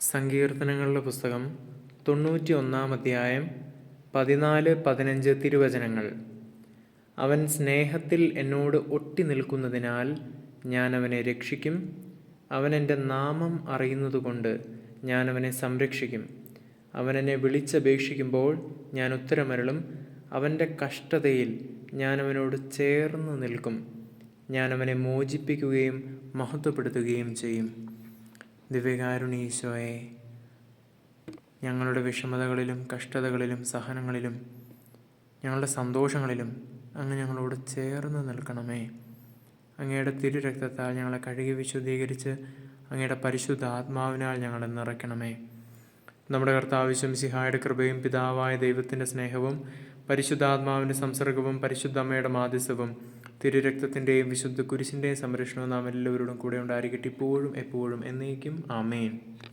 സങ്കീർത്തനങ്ങളുടെ പുസ്തകം 91 14-15 തിരുവചനങ്ങൾ. അവൻ സ്നേഹത്തിൽ എന്നോട് ഒട്ടി നിൽക്കുന്നതിനാൽ ഞാൻ അവനെ രക്ഷിക്കും. അവൻ എൻ്റെ നാമം അറിയുന്നതുകൊണ്ട് ഞാൻ അവനെ സംരക്ഷിക്കും. അവൻ എന്നെ വിളിച്ചപേക്ഷിക്കുമ്പോൾ ഞാൻ ഉത്തരമരുളും. അവൻ്റെ കഷ്ടതയിൽ ഞാൻ അവനോട് ചേർന്ന് നിൽക്കും. ഞാൻ അവനെ മോചിപ്പിക്കുകയും മഹത്വപ്പെടുത്തുകയും ചെയ്യും. ദിവ്യകാരുണ്യ ഞങ്ങളുടെ വിഷമതകളിലും കഷ്ടതകളിലും സഹനങ്ങളിലും ഞങ്ങളുടെ സന്തോഷങ്ങളിലും അങ്ങ് ഞങ്ങളോട് ചേർന്ന് നിൽക്കണമേ. അങ്ങയുടെ തിരുരക്തത്താൽ ഞങ്ങളെ കഴുകി വിശുദ്ധീകരിച്ച് അങ്ങയുടെ പരിശുദ്ധ ആത്മാവിനാൽ ഞങ്ങളെ നിറയ്ക്കണമേ. നമ്മുടെ കർത്താവ് മിശിഹായുടെ കൃപയും പിതാവായ ദൈവത്തിൻ്റെ സ്നേഹവും പരിശുദ്ധാത്മാവിൻ്റെ സംസർഗവും പരിശുദ്ധ അമ്മയുടെ മാധ്യസ്ഥവും തിരുരക്തത്തിൻ്റെയും വിശുദ്ധ കുരിശിൻ്റെയും സംരക്ഷണവും നാം എല്ലാവരോടും കൂടെ ഉണ്ടായിരിക്കട്ടെ, ഇപ്പോഴും എപ്പോഴും എന്നേക്കും. ആമേൻ.